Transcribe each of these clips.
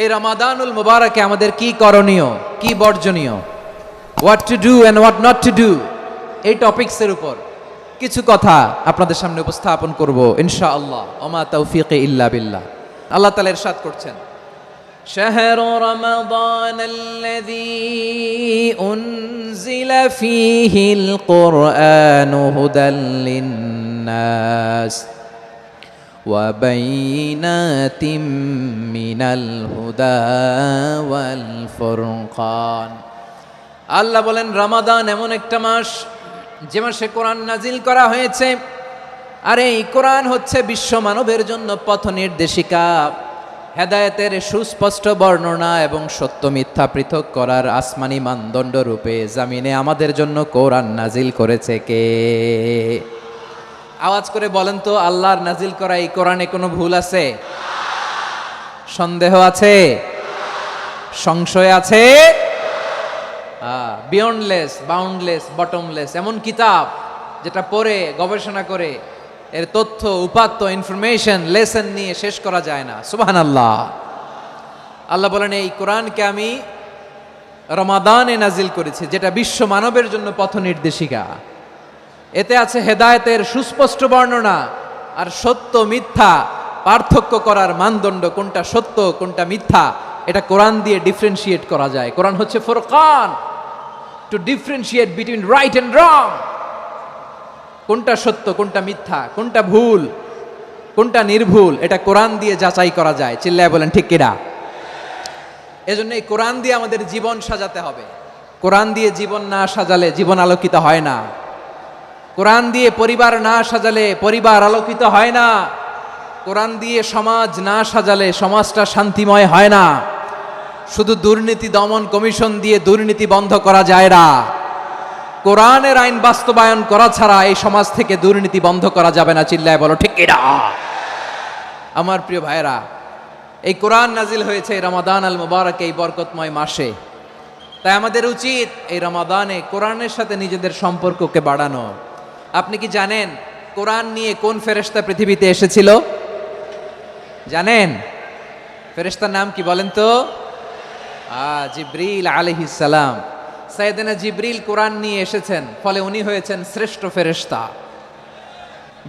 এই রমাদানুল মুবারকে আমাদের কি করণীয়, কি বর্জনীয়, what to do and what not to do, এই টপিকসের উপর কিছু কথা আপনাদের সামনে উপস্থাপন করব ইনশাআল্লাহ। ওমা তাওফীকি ইল্লা বিল্লাহ। আল্লাহ তাআলা ইরশাদ করছেন, শাহরু রমাদানাল্লাযী উনজিলা ফীহিল কুরআনু হুদাল লিন্নাস وبينات من الهدى والفرقان। আল্লাহ বলেন রমাদান এমন একটা মাস যে মাসে কোরআন নাজিল করা হয়েছে, আর এই কোরআন হচ্ছে বিশ্ব মানবের জন্য পথ নির্দেশিকা, হেদায়েতের সুস্পষ্ট বর্ণনা এবং সত্য মিথ্যা পৃথক করার আসমানি মানদণ্ড রূপে জামিনে আমাদের জন্য কোরআন নাজিল করেছে কে? আওয়াজ করে বলেন তো, আল্লাহর নাজিল করা এই কোরআনে কোনো ভুল আছে? সন্দেহ আছে? সংশয় আছে? বিয়ন্ডলেস, বাউন্ডলেস, বটমলেস এমন কিতাব যেটা পড়ে গবেষণা করে এর তথ্য উপাত্ত ইনফরমেশন লেসন নিয়ে শেষ করা যায় না। সুবহানাল্লাহ। আল্লাহ বলেন এই কোরআনকে আমি রমাদানে নাজিল করেছি, যেটা বিশ্ব মানবের জন্য পথ নির্দেশিকা। এতে আছে হেদায়েতের সুস্পষ্ট বর্ণনা, আর সত্য মিথ্যা পার্থক্য করার মানদণ্ড, কোনটা সত্য কোনটা মিথ্যা, এটা কোরআন দিয়ে ডিফারেন্সিয়েট করা যায়। কোরআন হচ্ছে ফুরকান, to differentiate between right and wrong. কোনটা সত্য কোনটা মিথ্যা, কোনটা ভুল কোনটা নির্ভুল, এটা কোরআন দিয়ে যাচাই করা যায়। চিল্লায় বলেন ঠিক কিনা? এজন্য এই কোরআন দিয়ে আমাদের জীবন সাজাতে হবে। কোরআন দিয়ে জীবন না সাজালে জীবন আলোকিত হয় না। কোরআন দিয়ে পরিবার না সাজালে পরিবার আলোকিত হয় না। কোরআন দিয়ে সমাজ না সাজালে সমাজটা শান্তিময় হয় না। শুধু দুর্নীতি দমন কমিশন দিয়ে দুর্নীতি বন্ধ করা যায় না। কোরআনের আইন বাস্তবায়ন করা ছাড়া এই সমাজ থেকে দুর্নীতি বন্ধ করা যাবে না। চিল্লায় বলো ঠিক কিনা? আমার প্রিয় ভাইরা, এই কোরআন নাজিল হয়েছে রমাদান আল মুবারক, এই বরকতময় মাসে। তাই আমাদের উচিত এই রমাদানে কোরআনের সাথে নিজেদের সম্পর্ককে বাড়ানো। আপনি কি জানেন কোরআন নিয়ে কোন ফেরেশতা পৃথিবীতে এসেছিল? জানেন ফেরেশতার নাম কি বলেন তো? জিবরিল আলাইহিস সালাম। সাইয়েদনা জিবরিল কোরআন নিয়ে এসেছেন, ফলে উনি হয়েছেন শ্রেষ্ঠ ফেরেশতা।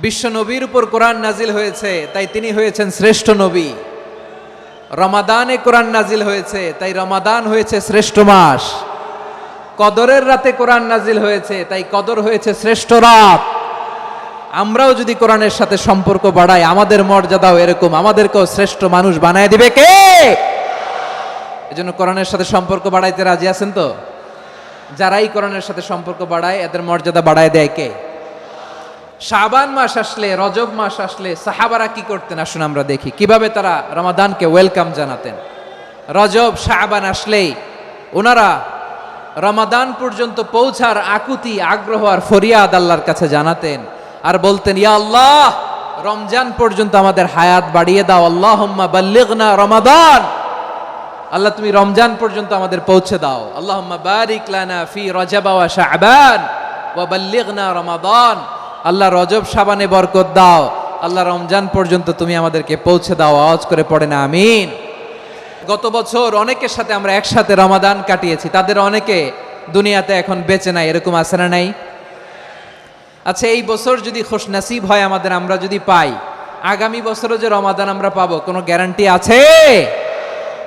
বিশ্ব নবীর উপর কোরআন নাজিল হয়েছে, তাই তিনি হয়েছেন শ্রেষ্ঠ নবী। রমাদানে কোরআন নাজিল হয়েছে, তাই রমাদান হয়েছে শ্রেষ্ঠ মাস। কদরের রাতে কোরআন নাজিল হয়েছে, তাই কদর হয়েছে শ্রেষ্ঠ রাত। আমরাও যদি কোরআনের সাথে সম্পর্ক বাড়াই, আমাদের মর্যাদাও এরকম, আমাদেরকেও শ্রেষ্ঠ মানুষ বানায় দিবে কে? এজন্য কোরআনের সাথে সম্পর্ক বাড়াইতে রাজি আছেন তো? যারাই কোরআনের সাথে সম্পর্ক বাড়ায় এদের মর্যাদা বাড়ায় দেয় কে? শাবান মাস আসলে, রজব মাস আসলে সাহাবারা কি করতেন আসুন আমরা দেখি কিভাবে তারা রমাদানকে ওয়েলকাম জানাতেন। রজব শাবান আসলেই ওনারা রমাদান পর্যন্ত পৌঁছার আকুতি, আগ্রহ আর ফরিয়াদ আল্লাহর কাছে জানাতেন, আর বলতেন, ইয়া আল্লাহ, রমজান পর্যন্ত আমাদের হায়াত বাড়িয়ে দাও। আল্লাহুম্মা বাল্লিগনা রমাদান, আল্লাহ তুমি রমজান পর্যন্ত আমাদের পৌঁছে দাও। আল্লাহুম্মা বারিক লানা ফি রজব ওয়া শাবান ওয়া বাল্লিগনা রমাদান, আল্লাহ রজব শাবানে বরকত দাও, আল্লাহ রমজান পর্যন্ত তুমি আমাদেরকে পৌঁছে দাও। আওয়াজ করে পড়ে না আমিন। গত বছর অনেকের সাথে আমরা একসাথে রমাদান কাটিয়েছি, তাদের অনেকে দুনিয়াতে এখন বেঁচে নাই, এরকম আছে না নাই? আচ্ছা, এই বছর যদি খুশনসিব হয় আমাদের, আমরা যদি পাই, আগামী বছরও যে রমাদান আমরা পাবো কোনো গ্যারান্টি আছে?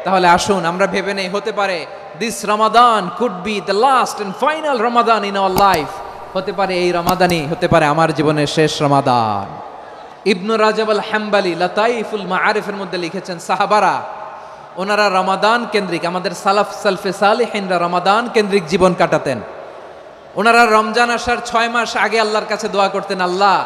তাহলে আসুন আমরা ভেবে নেই, হতে পারে this Ramadan could be the last and final Ramadan in our life. হতে পারে এই রমাদানই হতে পারে আমার জীবনের শেষ রমাদান। ইবনু রাজব আল হাম্বালি লাতাইফুল মাআরিফের মধ্যে লিখেছেন, সাহাবারা ওনারা রমাদান কেন্দ্রিক, আমাদের সালাফ সালফে সালেহিনরা রমাদান কেন্দ্রিক জীবন কাটাতেন। ওনারা রমজান আসার 6 মাস আগে আল্লাহর কাছে দোয়া করতেন, আল্লাহ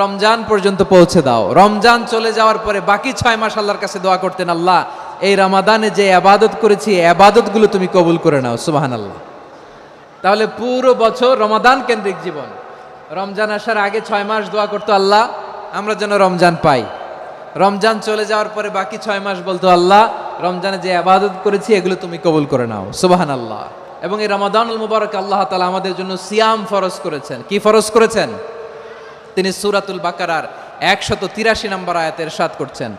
রমজান পর্যন্ত পৌঁছে দাও। রমজান চলে যাওয়ার পরে বাকি 6 মাস আল্লাহর কাছে দোয়া করতেন, আল্লাহ এই রমাদানে যে ইবাদত করেছি ইবাদতগুলো তুমি কবুল করে নাও। সুবহানাল্লাহ। তাহলে পুরো বছর রমাদান কেন্দ্রিক জীবন। রমজান আসার আগে 6 মাস দোয়া করতো, আল্লাহ আমরা যেন রমজান পাই। রমজান চলে যাওয়ার পরে বাকি 6 মাস বলতো, আল্লাহ রমজানে যে ইবাদত করেছি এগুলো তুমি কবুল করে নাও। সুবহানাল্লাহ। এবং এই রমাদানুল মুবারক আল্লাহ তাআলা আমাদের জন্য সিয়াম ফরজ করেছেন। কি ফরজ করেছেন? তিনি সূরাতুল বাকারার 183 নম্বর আয়াতে ইরশাদ করছেন,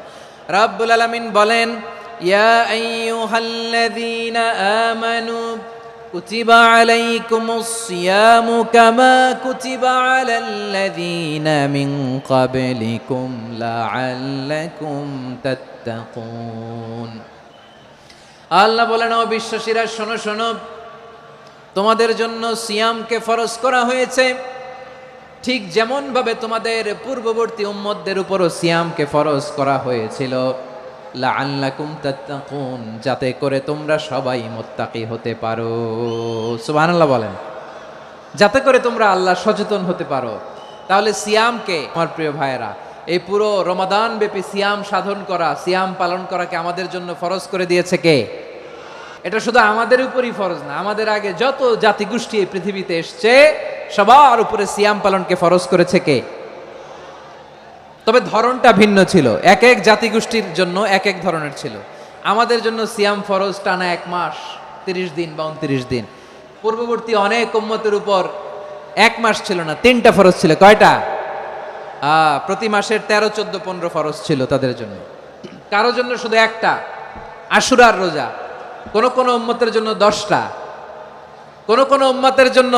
রাব্বুল আলামিন বলেন, ইয়া আইয়ুহাল্লাযীনা আমানু কুতিবা আলাইকুমুস সিয়ামু কামা কুতিবা আলাল্লাযীনা মিন ক্বাবলিকুম লাআল্লাকুম তাত্তাকুন। আল্লাহ বলেন, ও বিশ্বাসীরা শোনো শোনো, তোমাদের জন্য সিয়ামকে ফরজ করা হয়েছে, ঠিক যেমন ভাবে তোমাদের পূর্ববর্তী উম্মতদের উপরও সিয়ামকে ফরজ করা হয়েছিল, লাআল্লাকুম তাত্তাকুন, যাতে করে তোমরা সবাই মুত্তাকি হতে পারো। সুবহানাল্লাহ বলেন, যাতে করে তোমরা আল্লাহ সচেতন হতে পারো। তাহলে সিয়ামকে, আমার প্রিয় ভাইয়েরা, এই পুরো রমাদান ব্যাপী সিয়াম সাধন করা, সিয়াম পালন করাকে আমাদের জন্য ফরজ করে দিয়েছে কে? এটা শুধু আমাদের উপরই ফরজ না, আমাদের আগে যত জাতিগোষ্ঠী এই পৃথিবীতে এসছে সবার উপরে সিয়াম পালনকে ফরজ করেছে কে? তবে ধরনটা ভিন্ন ছিল, এক এক জাতিগোষ্ঠীর জন্য এক এক ধরনের ছিল। আমাদের জন্য সিয়াম ফরজ টানা 1 মাস 30 দিন বা 29 দিন। পূর্ববর্তী অনেক উম্মতের উপর 1 মাস ছিল না, 3টা ফরজ ছিল। কয়টা? প্রতি মাসের 13, 14, 15 ফরজ ছিল তাদের জন্য। কারো জন্য শুধু একটা, আশুরার রোজা। কোন কোন উম্মতের জন্য 10টা। কোন কোন উম্মতের জন্য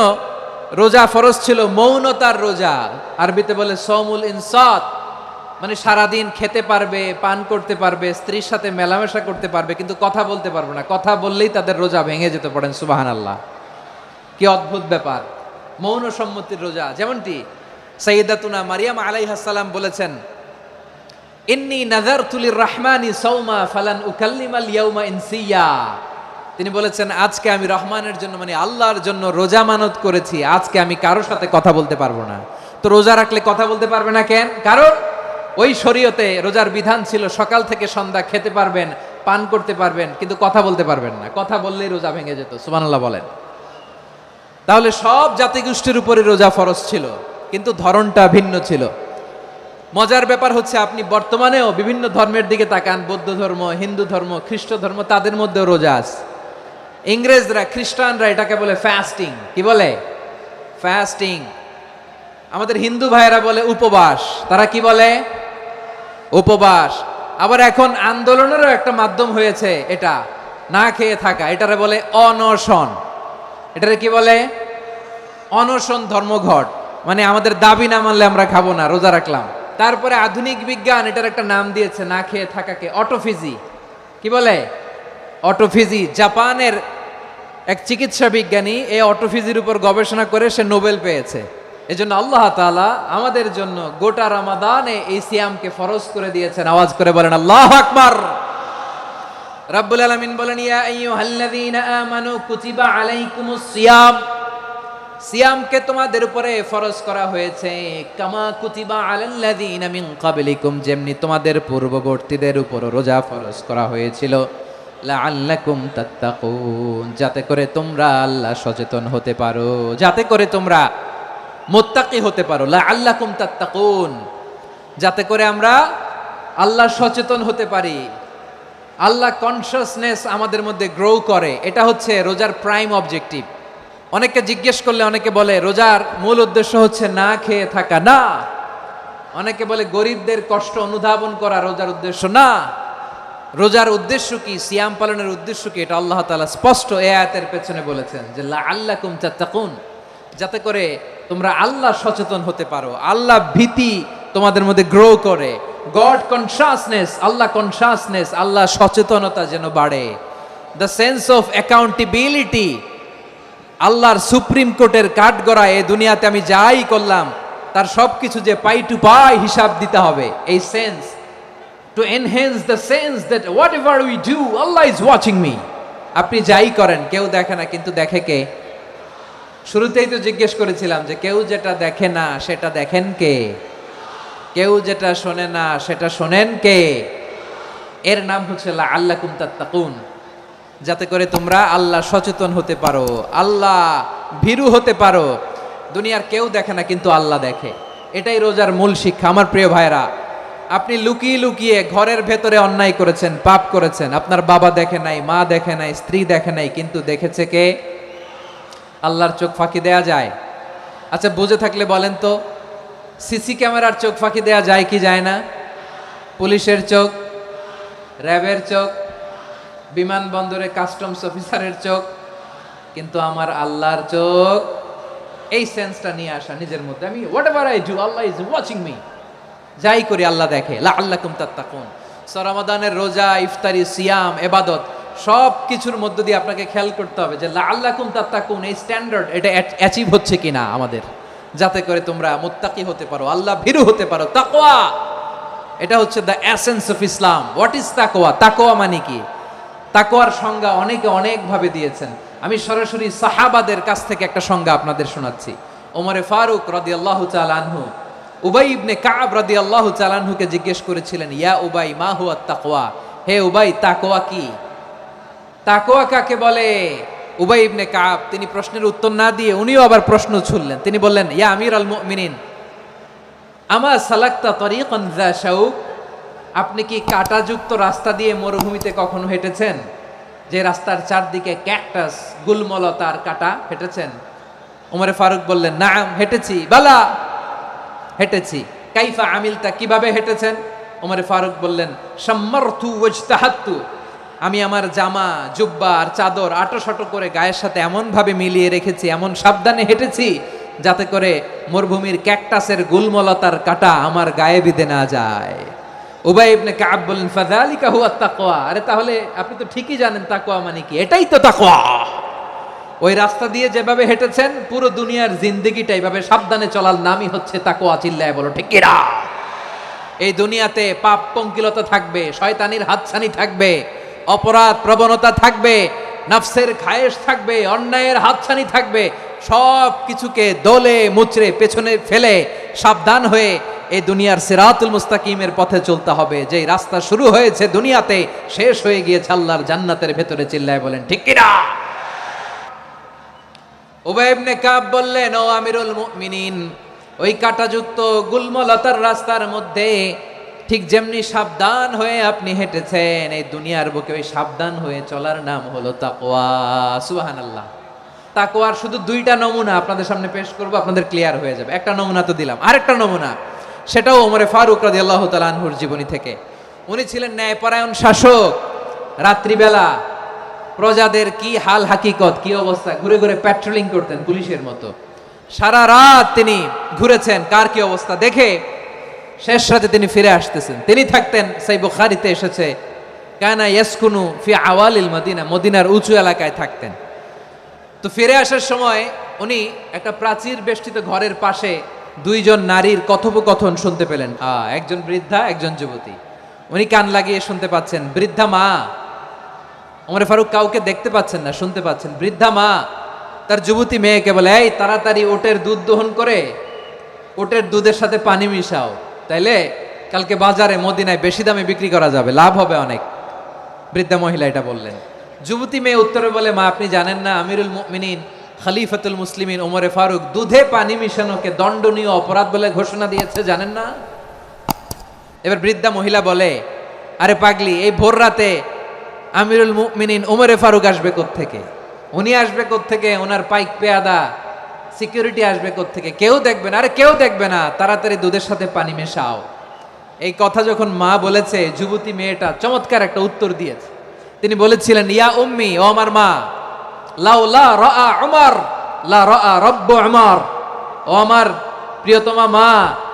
রোজা ফরজ ছিল মৌনতার রোজা, আরবিতে বলে সওমুল ইনসাত, মানে সারাদিন খেতে পারবে, পান করতে পারবে, স্ত্রীর সাথে মেলামেশা করতে পারবে, কিন্তু কথা বলতে পারবে না। কথা বললেই তাদের রোজা ভেঙে যেতে। পড়েন সুবহানাল্লাহ, কি অদ্ভুত ব্যাপার! মৌন সম্মতির রোজা। যেমনটি সাইয়্যিদাতুনা মারিয়াম আলাইহাস সালাম বলেছেন, ইন্নী নাযারতু লির-রাহমানি সাওমা ফালান উকাল্লিমাল ইয়াওমা ইনসিয়া। তিনি বলেছেন, আজকে আমি রহমানের জন্য, মানে আল্লাহর জন্য রোজা মানত করেছি, আজকে আমি কারোর সাথে কথা বলতে পারবো না। তো রোজা রাখলে কথা বলতে পারবে না কেন? কারণ ওই শরীয়তে রোজার বিধান ছিল সকাল থেকে সন্ধ্যা খেতে পারবেন, পান করতে পারবেন, কিন্তু কথা বলতে পারবেন না। কথা বললেই রোজা ভেঙে যেত। সুবহানাল্লাহ বলেন। তাহলে সব জাতিগোষ্ঠীর উপরে রোজা ফরজ ছিল, কিন্তু ধরনটা ভিন্ন ছিল। মজার ব্যাপার হচ্ছে, আপনি বর্তমানেও বিভিন্ন ধর্মের দিকে তাকান, বৌদ্ধ ধর্ম, হিন্দু ধর্ম, খ্রিস্ট ধর্ম, তাদের মধ্যেও রোজা আছে। ইংরেজরা, খ্রিস্টানরা এটাকে বলে ফাস্টিং। কি বলে? ফাস্টিং। আমাদের হিন্দু ভাইয়েরা বলে উপবাস। তারা কি বলে? উপবাস। আবার এখন আন্দোলনেরও একটা মাধ্যম হয়েছে এটা, না খেয়ে থাকা। এটারে বলে অনশন। এটারে কি বলে? অনশন ধর্মঘট। মানে আমাদের দাবি না মানলে আমরা খাবো না, রোজা রাখলাম। তারপরে আধুনিক বিজ্ঞান এটার একটা নাম দিয়েছে না খেয়ে থাকাকে, অটোফিজি। কি বলে? অটোফিজি। জাপানের এক চিকিৎসা বিজ্ঞানী এই অটোফিজির উপর গবেষণা করে সে নোবেল পেয়েছে। এজন্য আল্লাহ তাআলা আমাদের জন্য গোটা রমাদানে এই সিয়ামকে ফরজ করে দিয়েছেন। আওয়াজ করে বলেন আল্লাহু আকবার। রাব্বুল আলামিন বলেন, ইয়া আইয়ুহাল্লাযীনা আমানু কুতিবা আলাইকুমুস সিয়াম, সিয়ামকে তোমাদের উপরে ফরজ করা হয়েছে, কামা কুতিবা আলাল্লাযীনা মিন ক্বাবলিকুম, যেমনি তোমাদের পূর্ববর্তীদের উপর রোজা ফরজ করা হয়েছিল, লাআল্লাকুম তাত্তাকুন, যাতে করে তোমরা আল্লাহ সচেতন হতে পারো, যাতে করে তোমরা মুত্তাকি হতে পারো। লাআল্লাকুম তাত্তাকুন, যাতে করে আমরা আল্লাহ সচেতন হতে পারি, আল্লাহ কনসিয়াসনেস আমাদের মধ্যে গ্রো করে। এটা হচ্ছে রোজার প্রাইম অবজেক্টিভ। অনেকে জিজ্ঞেস করলে অনেকে বলে রোজার মূল উদ্দেশ্য হচ্ছে না খেয়ে থাকা। না। অনেকে বলে গরিবদের কষ্ট অনুধাবন করা রোজার উদ্দেশ্য। না। রোজার উদ্দেশ্য কি? সিয়াম পালনের উদ্দেশ্য কি? এটা আল্লাহ তাআলা স্পষ্ট এই আয়াতের পেছনে বলেছেন যে লাআল্লাকুম তাত্তাকুন, যাতে করে তোমরা আল্লাহ সচেতন হতে পারো, আল্লাহ ভীতি তোমাদের মধ্যে গ্রো করে, গড কনসিয়াসনেস, আল্লাহ কনসিয়াসনেস, আল্লাহ সচেতনতা যেন বাড়ে, দ্য সেন্স অফ অ্যাকাউন্টেবিলিটি। আল্লাহর সুপ্রিম কোর্টের কাঠগড়ায় এই দুনিয়াতে আমি যাই করলাম তার সবকিছু যে পাই টু পাই হিসাব দিতে হবে, এই sense, to enhance the sense that what ever we do Allah is watching me. আপনি যাই করেন কেউ দেখে না, কিন্তু দেখে কে? শুরুতেই তো জিজ্ঞেস করেছিলাম যে কেউ যেটা দেখে না সেটা দেখেন কে? কেউ যেটা শোনে না সেটা শোনেন কে? এর নাম হচ্ছে লাআল্লাকুম তাত্তাকুন, যাতে করে তোমরা আল্লাহ সচেতন হতে পারো, আল্লাহ ভীরু হতে পারো। দুনিয়ার কেউ দেখে না, কিন্তু আল্লাহ দেখে। এটাই রোজার মূল শিক্ষা। আমার প্রিয় ভাইরা, আপনি লুকিয়ে লুকিয়ে ঘরের ভেতরে অন্যায় করেছেন, পাপ করেছেন, আপনার বাবা দেখে নাই, মা দেখে নাই, স্ত্রী দেখে নাই, কিন্তু দেখেছে কে? আল্লাহর চোখ ফাঁকি দেয়া যায়? আচ্ছা, বুঝে থাকলে বলেন তো, সিসি ক্যামেরার চোখ ফাঁকি দেয়া যায় কি যায় না? পুলিশের চোখ, র্যাবের চোখ, বিমানবন্দরে কাস্টমস অফিসারের চোখ, কিন্তু আমার আল্লাহর চোখ। এই সেন্সটা নিয়ে আসা নিজের মধ্যে, আমি what ever I do Allah is watching me, যাই করি আল্লাহ দেখে। লাআল্লাকুম তাত্তাকুন। রমাদানের রোজা, ইফতারি, সিয়াম, ইবাদত সব কিছুর মধ্য দিয়ে আপনাকে খেয়াল করতে হবে যে লাআল্লাকুম তাত্তাকুন এই স্ট্যান্ডার্ড এটা অ্যাচিভ হচ্ছে কিনা আমাদের, যাতে করে তোমরা মুত্তাকি হতে পারো, আল্লাহ ভীরু হতে পারো। তাকওয়া, এটা হচ্ছে the essence of Islam. What is তাকওয়া? তাকওয়া মানে কি? তাকওয়ার সংজ্ঞা অনেকে অনেকভাবে দিয়েছেন। আমি সরাসরি সাহাবাদের কাছ থেকে একটা সংজ্ঞা আপনাদের শোনাচ্ছি। ওমরে ফারুক রাদিয়াল্লাহু তাআলা আনহু উবাই ইবনে কাব রাদিয়াল্লাহু তাআলা আনহুকে জিজ্ঞেস করেছিলেন, ইয়া উবাই মা হুয়া তাকওয়া, হে উবাই তাকওয়া কি? তাকওয়া কাকে বলে? উবাই ইবনে কাব তিনি প্রশ্নের উত্তর না দিয়ে উনিও আবার প্রশ্ন ছুড়লেন। তিনি বললেন, ইয়া আমিরাল মুমিনিন আমা সালাকতা তরিকান যা শাউক, আপনি কি কাঁটাযুক্ত রাস্তা দিয়ে মরুভূমিতে কখনো হেঁটেছেন? যে রাস্তার চারদিকে ক্যাকটাস, গুলমলতার কাঁটা, হেঁটেছেন? ওমরে ফারুক বললেন, নাম হেঁটেছি। বালা, হেঁটেছি। কাইফা আমিলতা, কিভাবে হেঁটেছেন? ওমরে ফারুক বললেন, শাম্মারতু ওয়াজতাহাত্তু, আমি আমার জামা, জুব্বা আর চাদর আটোসাটো করে গায়ের সাথে এমন ভাবে মিলিয়ে রেখেছি, এমন সাবধানে হেঁটেছি যাতে করে মরুভূমির ক্যাকটাসের গুলমলতার কাঁটা আমার গায়ে বিঁধে না যায়। উবাই ইবনে কাব বললেন, ফাযালিকা হুয়া তাকওয়া, আরে তাহলে আপনি তো ঠিকই জানেন তাকওয়া মানে কি, এটাই তো তাকওয়া। ওই রাস্তা দিয়ে যেভাবে হেঁটেছেন পুরো দুনিয়ার জিন্দেগিটা এইভাবে সাবধানে চলার নামই হচ্ছে তাকওয়া। চিল্লায় বলো ঠিক কিনা? এই দুনিয়াতে পাপ পঙ্কিলতা থাকবে, শয়তানির হাতছানি থাকবে, অপরাধ প্রবণতা থাকবে, নফসের খায়েশ থাকবে, অন্যায়ের হাতছানি থাকবে, সব কিছুকে দলে মুচড়ে পেছনে ফেলে সাবধান হয়ে এই দুনিয়ার সিরাতুল মুস্তাকিমের পথে চলতে হবে। যেই রাস্তা শুরু হয়েছে দুনিয়াতে, শেষ হয়ে গিয়েছে আল্লাহর জান্নাতের ভেতরে। চিল্লায় বলেন ঠিক কিনা? উবাই ইবনে কাব বললেন, ও আমিরুল মুমিনিন, ওই কাঁটাযুক্ত গুলমলতার রাস্তার মধ্যে ঠিক যেমনি সাবধান হয়ে আপনি হেঁটেছেন, এই দুনিয়ার বুকে ওই সাবধান হয়ে চলার নাম হলো তাকওয়া। সুবহানাল্লাহ। তাকওয়ার শুধু দুইটা নমুনা আপনাদের সামনে পেশ করব, আপনাদের ক্লিয়ার হয়ে যাবে। একটা নমুনা তো দিলাম, আরেকটা নমুনা, সেটাও ওমরে ফারুক রাদিয়াল্লাহু তাআলা আনহুর জীবনী থেকে। উনি ছিলেন ন্যায়পরায়ণ শাসক। রাত্রিবেলা প্রজাদের কি হাল হাকিকত, কি অবস্থা, ঘুরে ঘুরে প্যাট্রোলিং করতেন পুলিশের মতো। সারা রাত তিনি ঘুরেছেন কার কি অবস্থা দেখে, শেষ রাতে তিনি ফিরে আসতেছেন। তিনি থাকতেন, সেই বুখারীতে এসেছে, কানা ইয়াসকুনু ফি আওয়ালিল মদিনা, মদিনার উঁচু এলাকায় থাকতেন। তো ফিরে আসার সময় উনি একটা প্রাচীর বেষ্টিত ঘরের পাশে দুইজন নারীর কথোপকথন শুনতে পেলেন। একজন বৃদ্ধা, একজন যুবতী। উনি কান লাগিয়ে শুনতে পাচ্ছেন। বৃদ্ধা মা, ওমরে ফারুক কাউকে দেখতে পাচ্ছেন না, শুনতে পাচ্ছেন। বৃদ্ধা মা তার যুবতী মেয়েকে বলে, এই তাড়াতাড়ি ওটের দুধ দহন করে ওটের দুধের সাথে পানি মিশাও, তাইলে কালকে বাজারে মদিনায় বেশি দামে বিক্রি করা যাবে, লাভ হবে অনেক। বৃদ্ধা মহিলা এটা বললেন। যুবতী মেয়ে উত্তরে বলে, মা আপনি জানেন না আমিরুল মুমিনিন খলিফাতুল মুসলিমিন ওমরে ফারুক দুধে পানি মিশানোকে দণ্ডনীয় অপরাধ বলে ঘোষণা দিয়েছে, জানেন না? এবার বৃদ্ধা মহিলা বলে, আরে পাগলি, এই ভোর রাতে আমিরুল মুমিনিন ওমরে ফারুক আসবে কোত্থেকে? উনি আসবে কোত্থেকে? ওনার পাইক পেয়াদা সিকিউরিটি আসবে কোত্থেকে? কেউ দেখবে না। আরে কেউ দেখবে না, তাড়াতাড়ি দুধের সাথে পানি মেশাও। এই কথা যখন মা বলেছে, যুবতী মেয়েটা চমৎকার একটা উত্তর দিয়েছে। তিনি বলেছিলেন, ইয়া উম্মি, ও আমার মা, লাউলা রাআ উমর লা রাআ রব্ব উমর, ও আমার প্রিয়তমা মা,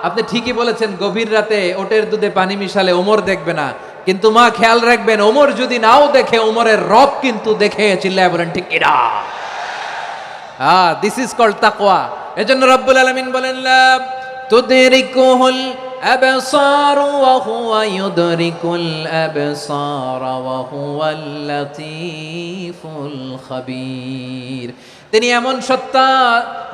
আপনি ঠিকই বলেছেন, গভীর রাতে ওটের দুধে পানি মিশালে ওমর দেখবে না, কিন্তু মা খেয়াল রাখবেন, ওমর যদি নাও দেখে, ওমরের রব কিন্তু দেখে। চিল্লায় বলেন ঠিক কিনা? দিস ইজ কল্ড তাকওয়া। এজন্য রব্বুল আলামিন বলেন, লা তুদরিকুহুল আবসার ওয়া হুয়া ইউদরিকুল আবসার ওয়া হুয়াল লাতীফুল খাবীর। তিনি এমন সত্তা,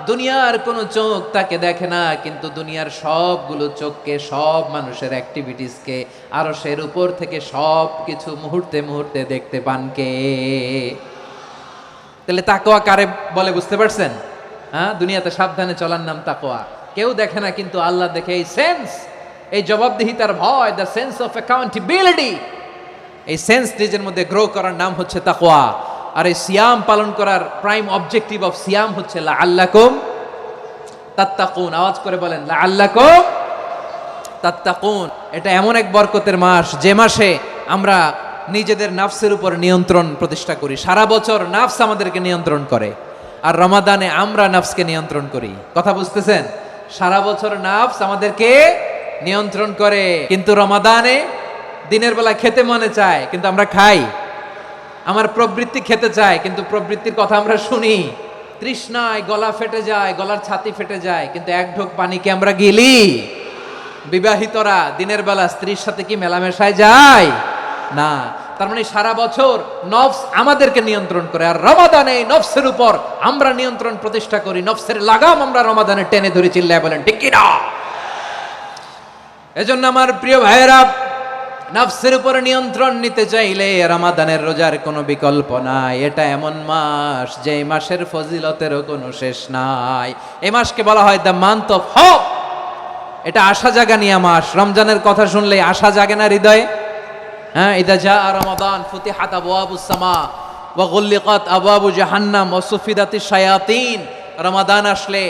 দুনিয়ার কোনো চোখ তাকে দেখে না, কিন্তু দুনিয়ার সবগুলো চোখকে, সব মানুষের অ্যাক্টিভিটিসকে আরশের উপর থেকে সব কিছু মুহূর্তে মুহূর্তে দেখতে পান কে? তাহলে তাকওয়া কারে বলে বুঝতে পারছেন? দুনিয়াতে সাবধানে চলার নাম তাকওয়া। কেউ দেখে না, কিন্তু আল্লাহ দেখে। এই সেন্স, এই জবাবদিহিতার ভয়, দ্য সেন্স অফ অ্যাকাউন্টেবিলিটি, এই সেন্স নিজের মধ্যে গ্রো করার নাম হচ্ছে তাকওয়া। আর এই সিয়াম পালন করার প্রাইম অবজেক্টিভ অফ সিয়াম হচ্ছে লাআল্লাকুম তাত্তাকুন। আওয়াজ করে বলেন, লাআল্লাকুম তাত্তাকুন। এটা এমন এক বরকতের মাস, যে মাসে আমরা নিজেদের নাফসের উপর নিয়ন্ত্রণ প্রতিষ্ঠা করি। সারা বছর নাফস আমাদেরকে নিয়ন্ত্রণ করে, আর রমাদানে আমরা নাফসকে নিয়ন্ত্রণ করি। কথা বুঝতেছেন? সারা বছর নাফস আমাদেরকে নিয়ন্ত্রণ করে, কিন্তু রমাদানে দিনের বেলা খেতে মনে চায় কিন্তু আমরা খাই। আমার প্রবৃত্তি খেতে চায় কিন্তু প্রবৃত্তির কথা আমরা শুনি। তৃষ্ণায় গলা ফেটে যায়, গলার ছাতি ফেটে যায়, কিন্তু এক ঢোক পানিকে আমরা গিলি। বিবাহিতরা দিনের বেলা স্ত্রীর সাথে কি মেলামেশায় যায় না? তার মানে সারা বছর নফস আমাদেরকে নিয়ন্ত্রণ করে, আর রমাদানে নফসের উপর আমরা নিয়ন্ত্রণ প্রতিষ্ঠা করি। নফসের লাগাম আমরা রমাদানে টেনে ধরে, চিল্লায় বলেন ঠিক কি না? এজন্য আমার প্রিয় ভাইয়েরা, নফসের উপর নিয়ন্ত্রণ নিতে চাইলে রমাদানের রোজার কোনো বিকল্প নাই। এটা এমন মাস যে মাসের ফজিলতেরও কোনো শেষ নাই। এই মাসকে বলা হয় দ্য মান্থ অফ হোপ। এটা আশা জাগানিয়া মাস। রমজানের কথা শুনলেই আশা জাগে না হৃদয়ে? হ্যাঁ, ইদা জাআ রমাদান ফুতিহাত আবওয়াবুস সামা ওয়া গুল্লিকাত আবওয়াবু জাহান্নাম ওয়া সুফিদাতিশ শায়াতিন। রমাদান আসলে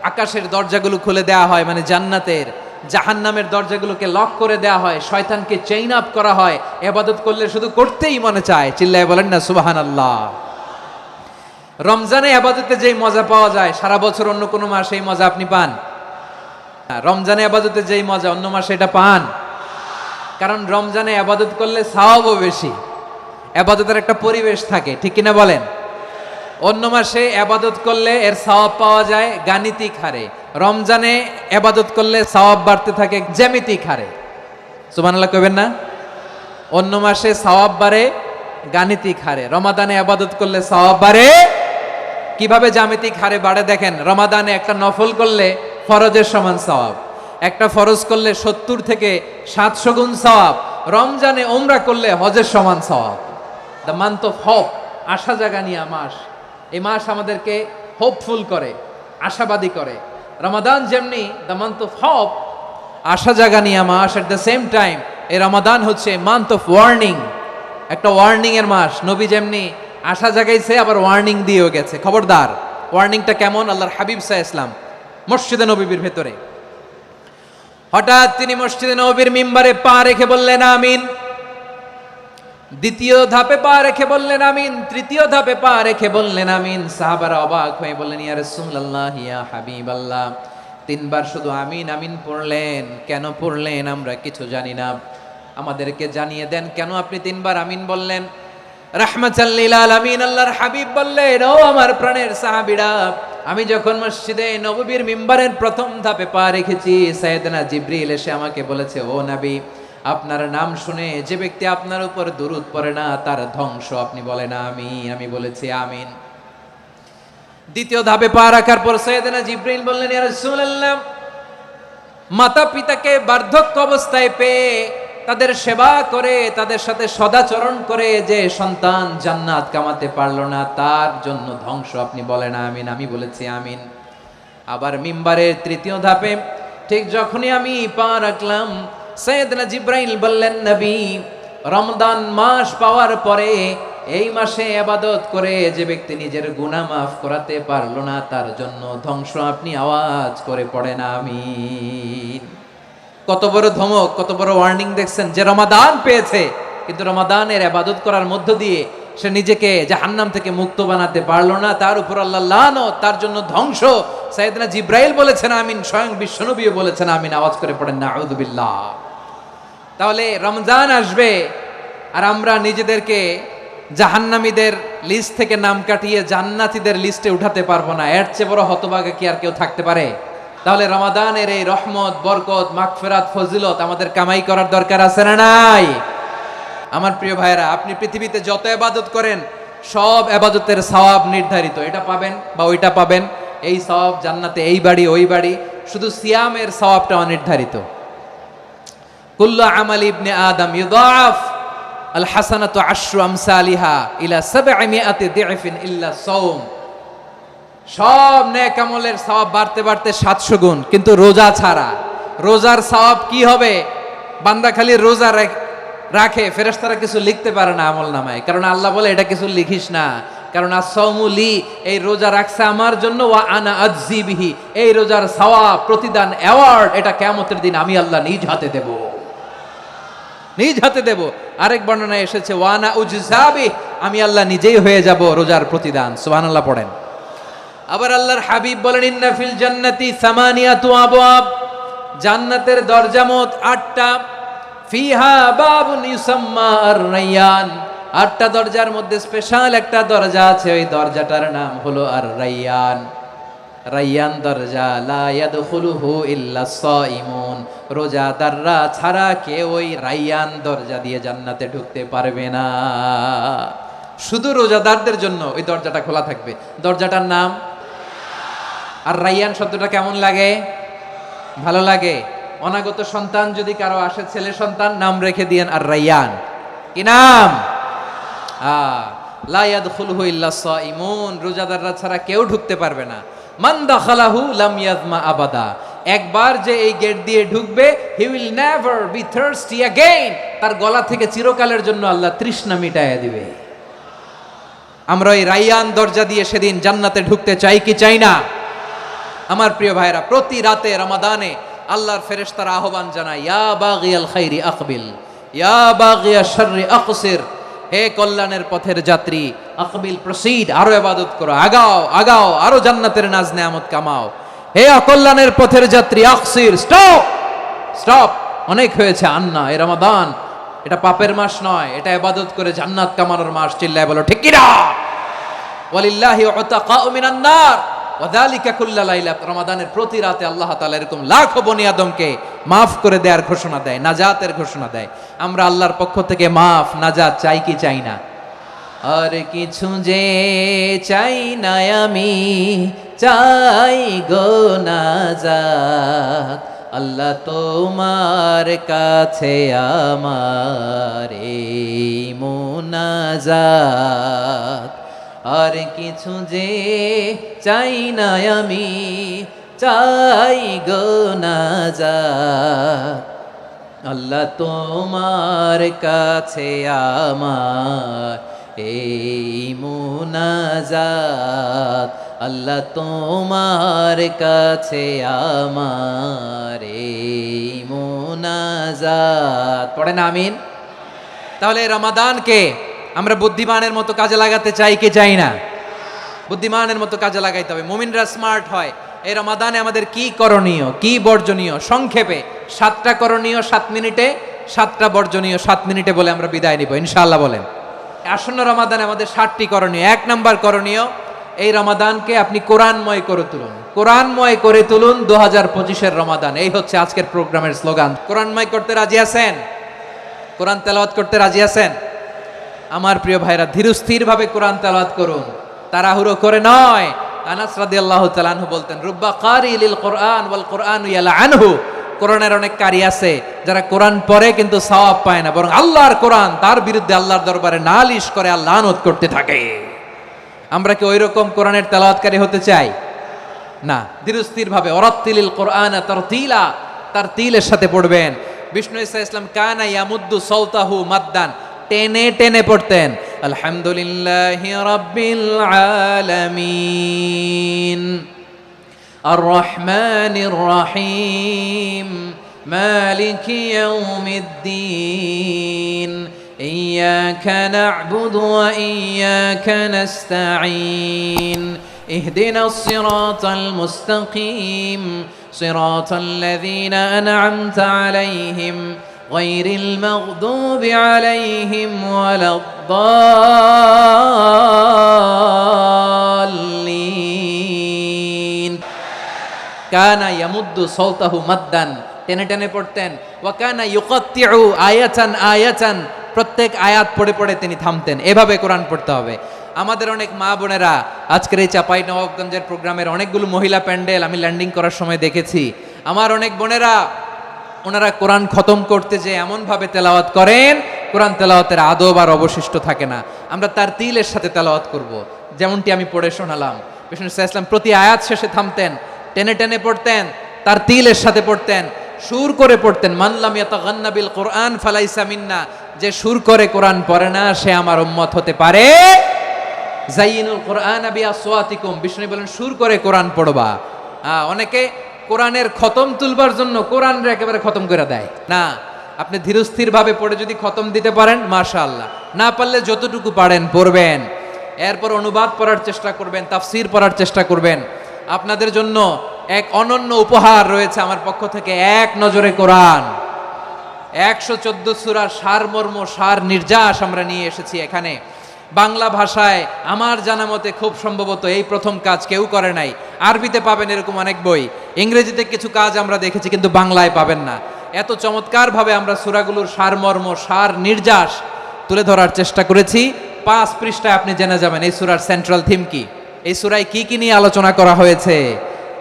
আকাশের দরজাগুলো খুলে দেওয়া হয়, মানে জান্নাতের। জাহান্নামের দরজাগুলোকে লক করে দেওয়া হয়, শয়তানকে চেইন আপ করা হয়। ইবাদত করলে শুধু করতেই মনে চায়। চিল্লায় বলেন না সুবহানাল্লাহ। রমজানে ইবাদতে যেই মজা পাওয়া যায়, সারা বছর অন্য কোনো মাসে এই মজা আপনি পান? রমজানে ইবাদতে যেই মজা অন্য মাসে এটা পান? কারণ রমজানে ইবাদত করলে সওয়াবও বেশি। ইবাদতের একটা পরিবেশ থাকে, ঠিক কিনা বলেন? অন্য মাসে ইবাদত করলে এর সওয়াব পাওয়া যায় গাণিতিক হারে, রমজানে ইবাদত করলে সওয়াব বাড়তে থাকে জ্যামিতিক হারে। সুবহানাল্লাহ কইবেন না? অন্য মাসে সওয়াব বাড়ে গাণিতিক হারে, রমাদানে ইবাদত করলে সওয়াব বাড়ে কিভাবে? জ্যামিতিক হারে বাড়ে। দেখেন, রমাদানে একটা নফল করলে ফরজের সমান সওয়াব, একটা ফরজ করলে 70 থেকে 700 গুণ সওয়াব। রমজানে উমরা করলে হজের সমান সওয়াব। দ্য মান্থ অফ হোপ, আশা জাগানিয়া মাস। এই মাস আমাদেরকে হোপফুল করে, আশাবাদী করে। রমাদান যেমনি দ্য মান্থ অফ হোপ, আশা জাগানিয়া মাস, এট দ্য সেম টাইম এই রমাদান হচ্ছে মান্থ অফ ওয়ার্নিং, একটা ওয়ার্নিং এর মাস। নবী যেমনি আশা জাগাইছে, আবার ওয়ার্নিং দিয়েও গেছে, খবরদার। ওয়ার্নিংটা কেমন? আল্লাহর হাবিব সাল্লাল্লাহু আলাইহি ওয়াসাল্লাম মসজিদে নববীর ভেতরে হঠাৎ তিনি মসজিদে নববীর মিম্বারে পা রেখে বললেন আমিন। দ্বিতীয় ধাপে পা রেখে বললেন আমিন, তৃতীয় ধাপে পা রেখে বললেন আমিন। সাহাবারা অবাক হয়ে বললেন, ইয়া রাসূলুল্লাহ, ইয়া হাবিবাল্লাহ, 3 বার শুধু আমিন আমিন পড়লেন, কেন পড়লেন আমরা কিছু জানি না, আমাদেরকে জানিয়ে দেন কেন আপনি 3 বার আমিন বললেন? রাহমাতাল লিল আলামিন আল্লাহর হাবিব বললেন, ও আমার প্রাণের সাহাবীরা, আমি যখন মসজিদে নববীর মিম্বারের প্রথম ধাপে পা রেখেছি, সাইয়েদনা জিবরিল এসে আমাকে বলেছে, ও নবী, আপনার নাম শুনে যে ব্যক্তি আপনার উপর দুরূদ পড়ে না তার ধ্বংস। আপনি বলেন আমিন। আমি বলেছি আমিন। দ্বিতীয় ধাপে পা রাখার পর সাইয়েদনা জিবরিল বললেন, ইয়া রাসূলুল্লাহ, মাতা পিতাকে বার্ধক্য অবস্থায় পেয়ে তাদের সেবা করে, তাদের সাথে সদাচরণ করে যে সন্তান জান্নাত কামাতে পারলো না, তার জন্য ধ্বংস। আপনি বলেন আমিন। আমি বলেছি আমিন। আবার মিম্বারের তৃতীয় ধাপে ঠিক যখনই আমি পা রাখলাম, সাইয়েদনা জিবরাইল বললেন, নবী, রমজান মাস পাওয়ার পরে এই মাসে ইবাদত করে যে ব্যক্তি নিজের গুনাহ মাফ করাতে পারলো না, তার জন্য ধ্বংস। আপনি আওয়াজ করে পড়েন আমিন। কত বড় ধমক, কত বড় ওয়ার্নিং দেখছেন! যে রমাদান পেয়েছে, কিন্তু রমাদানের ইবাদত করার মধ্য দিয়ে সে নিজেকে জাহান্নাম থেকে মুক্ত বানাতে পারলো না, তার উপর আল্লাহ লানত, তার জন্য ধ্বংস। সাইয়েদনা জিবরাইল বলেছেন আমিন, স্বয়ং বিশ্বনবীও বলেছেন আমিন। আওয়াজ করে পড়েন নাউযু বিল্লাহ। তাহলে রমজান আসবে আর আমরা নিজেদেরকে জাহান্নামীদের লিস্ট থেকে নাম কাটিয়ে জান্নাতীদের লিস্টে উঠাতে পারবো না। এর চেয়ে বড় হতভাগা কি আর কেউ থাকতে পারে? তাহলে রমাদানের এই রহমত, বরকত, মাগফিরাত, ফজিলত আমাদের কামাই করার দরকার আছে না নাই? আমার প্রিয় ভাইরা, আপনি পৃথিবীতে যত ইবাদত করেন সব ইবাদতের সওয়াব নির্ধারিত। এটা পাবেন বা ওইটা পাবেন, এই সওয়াব জান্নাতে, এই বাড়ি ওই বাড়ি। শুধু সিয়ামের সওয়াবটা অনির্ধারিত। কুল্লু আমাল ইবনে আদম ইউদাআফ আল হাসানাতু আশরু আমসালিহা ইলা 700 দি'ফিন ইল্লা সাওম। সব নেক আমলের সওয়াব বাড়তে বাড়তে 700 গুণ, কিন্তু রোজা ছাড়া। রোজার সওয়াব কি হবে? বান্দা খালি রোজা রাখে, ফেরেশতারা কিছু লিখতে পারে না আমলনামায়, কারণ আল্লাহ বলে এটা কিছু লিখিস না, কারণ as-সাওমু লি, এই রোজা রাখছে আমার জন্য, ওয়া আনা আজজি বিহি, এই রোজার সওয়াব, প্রতিদান, অ্যাওয়ার্ড এটা কিয়ামতের দিন আমি আল্লাহ নিজ হাতে দেব। নিজ হাতে দেব। আরেক বর্ণনায় এসেছে ওয়ানা উজজাবি, আমি আল্লাহ নিজেই হয়ে যাব রোজার প্রতিদান। সুবহানাল্লাহ পড়েন। আবার আল্লাহর হাবিব বলেন ইন্না ফিল জান্নাতি সামানিয়াতু আবওয়াব, জান্নাতের দরজা মোট 8টা। ফিহা বাবুন ইউসাম্মা আর-রায়্যান, 8টা দরজার মধ্যে স্পেশাল একটা দরজা আছে, ওই দরজাটার নাম হলো আর-রায়্যান। রায়্যান দরজা, লা ইয়াদখুলুহু ইল্লাস সাইমুন, রোজাদাররা ছাড়া কেউ ওই রায়্যান দরজা দিয়ে জান্নাতে ঢুকতে পারবে না। শুধু রোজাদারদের জন্য ওই দরজাটা খোলা থাকবে। দরজাটার নাম আর রায়্যান। শব্দটা কেমন লাগে? ভালো লাগে। অনাগত সন্তান যদি কারো আসে, ছেলে সন্তান, নাম রেখে দিয়েন আর রায়্যান। কি নাম? লা ইয়াদখুলুহু ইল্লাস সাইমুন, রোজাদাররা ছাড়া কেউ ঢুকতে পারবে না। মান দাখালাহু লাম ইয়াজমা আবাদা, একবার যে এই গেট দিয়ে ঢুকবে, he will never be thirsty again, তার গলা থেকে চিরকালের জন্য আল্লাহ তৃষ্ণা মিটাইয়া দিবে। আমরা এই রায়্যান দরজা দিয়ে সেদিন জান্নাতে ঢুকতে চাই কি চাই না? আমার প্রিয় ভাইরা, প্রতি রাতে রমাদানে আল্লাহর ফেরেশতারা আহ্বান জানায়, ইয়া বাগিয়াল খাইরি আকবিল, ইয়া বাগিয়াশ শাররি আকসির, হে কল্যাণের পথের যাত্রী, আকবিল প্রসিড, আরো ইবাদত করো, আগাও আগাও, আরো জান্নাতের নাজ নেয়ামত কামাও। হে অকল্যাণের পথের যাত্রী, আকসির, স্টপ স্টপ, অনেক হয়েছে। আন্না, এই রমাদান এটা পাপের মাস নয়, এটা ইবাদত করে জান্নাত কামানোর মাস। চিল্লায় বলো ঠিক কি না? ওয়ালিল্লাহি উতাকাউ মিনান নার ওয়া যালিকা কুল্লা লাইলা, রমাদানের প্রতি রাতে আল্লাহ তাআলা এরকম লাখো বনি আদমকে মাফ করে দেওয়ার ঘোষণা দেয়, নাজাতের ঘোষণা দেয়। আমরা আল্লাহর পক্ষ থেকে মাফ, নাজাত চাই কি চাই না? আর কিছু যে চাই না আমি, চাই গো নাজাত, আল্লাহ তোমার কাছে আমার এই মুনাজাত। আর কিছু যে চাই না আমি, চাই গো নাজাত, আল্লাহ তোমার কাছে আমার এই মুনাজাত, আল্লাহ তোমার কাছে আমার এই মুনাজাত। পড়েন আমিন। তাহলে রমাদানকে আমরা বুদ্ধিমানের মতো কাজে লাগাতে চাই কি চাই না? বুদ্ধিমানের মতো কাজে লাগাইতে হবে। মুমিনরা স্মার্ট হয়। এই রমাদানে আমাদের কি করণীয়, কি বর্জনীয়, সংক্ষেপে 7টা করণীয় 7 মিনিটে, 7টা বর্জনীয় 7 মিনিটে বলে আমরা বিদায় নিব ইনশাআল্লাহ। বলেন আসন্ন রমাদানে আমাদের 7টি করণীয়। 1 নাম্বার করণীয়, এই রমাদানকে আপনি কোরআনময় করে তুলুন। কোরআনময় করে তুলুন 2025-এর রমাদান। এই হচ্ছে আজকের প্রোগ্রামের স্লোগান। কোরআনময় করতে রাজি আছেন? কোরআন তেলাওয়াত করতে রাজি আছেন? আমার প্রিয় ভাইরা, ধীরস্থির ভাবে কোরআন তেলাওয়াত করুন, তাড়াহুড়ো করে নয়। আনাস রাদিয়াল্লাহু তাআলা আনহু বলতেন, রুব্বা কারি লিল কোরআন ওয়াল কোরআনু ইয়ালআনহু, কোরআনের অনেক কারি আছে যারা কোরআন পড়ে কিন্তু সওয়াব পায় না, বরং আল্লাহর কোরআন তার বিরুদ্ধে আল্লাহর দরবারে নালিশ করে, আল্লাহ লানত করতে থাকে। আমরা কি ওই রকম কোরআনের তেলাওয়াতকারী হতে চাই? না। ধীরস্থির ভাবে, ওয়ারাত্তিলিল কোরআনা তারতিলা, তারতিলের সাথে পড়বেন। বিষ্ণু ঈসা ইসলাম কানা ইয়ামুদ্দু সাওতাহু মাদ্দান, টেনে টেনে পড়তেন। আলহামদুলিল্লাহি রাব্বিল আলামিন আর রহমানির রহিম মালিকি ইয়াউমিদ্দিন ইয়্যাকা না'বুদু ওয়া ইয়্যাকা নাস্তাঈন ইহদিনাস সিরাতাল মুস্তাকিম সিরাতাল লাযীনা আন'আমতা আলাইহিম غير المغضوب عليهم ولا الضالين কানা ইয়ামুদ্দু সাওতাহু মাদ্দান, টেনে টেনে পড়তেন। ওয়া কানা ইউকাত্তিউ আয়াতান আয়াতান, প্রত্যেক আয়াত পড়ে পড়ে তিনি থামতেন। এভাবে কোরআন পড়তে হবে। আমাদের অনেক মা বোনেরা আজকের এই চাঁপাইনবাবগঞ্জের প্রোগ্রামের অনেকগুলো মহিলা প্যান্ডেল আমি ল্যান্ডিং করার সময় দেখেছি। আমার অনেক বোনেরা ওনারা কোরআন খতম করতে যে এমনভাবে তেলাওয়াত করেন, কোরআন তেলাওয়াতের আদব আর অবশিষ্ট থাকে না। আমরা তার তিলের সাথে তেলাওয়াত করব, যেমনটি আমি পড়ে শোনালাম। বিষ্ণু ইসলাম প্রতি আয়াত শেষে থামতেন, টেনে টেনে পড়তেন, তার তিলের সাথে পড়তেন, সুর করে পড়তেন। মানলাম ইয়াতাগান্না বিল কোরআন ফালাইসা মিন্না, যে সুর করে কোরআন পড়ে না সে আমার উম্মত হতে পারে। জাইয়িনুল কোরআন বিআসওয়াতিকুম, বিষ্ণু বলেন সুর করে কোরআন পড়বা। অনেকে কোরআনের খতম তুলবার জন্য কোরআনরে একেবারে খতম করে দেয় না। আপনি ধীরস্থির ভাবে পড়ে যদি খতম দিতে পারেন মাশাআল্লাহ, না পারলে যতটুকু পারেন পড়বেন। এরপর অনুবাদ পড়ার চেষ্টা করবেন, তাফসীর পড়ার চেষ্টা করবেন। আপনাদের জন্য এক অনন্য উপহার রয়েছে আমার পক্ষ থেকে, এক নজরে কোরআন 114 সূরার সারমর্ম, সার নির্যাস আমরা নিয়ে এসেছি এখানে বাংলা ভাষায়। আমার জানা মতে খুব সম্ভবত এই প্রথম কাজ কেউ করে নাই। আরবিতে পাবেন এরকম অনেক বই, ইংরেজিতে কিছু কাজ আমরা দেখেছি, কিন্তু বাংলায় পাবেন না। এত চমৎকার ভাবে আমরা সূরাগুলোর সারমর্ম, সার নির্যাস তুলে ধরার চেষ্টা করেছি। 5 পৃষ্ঠায় আপনি জেনে যাবেন এই সূরার সেন্ট্রাল থিম কি, এই সূরায় কি কি নিয়ে আলোচনা করা হয়েছে,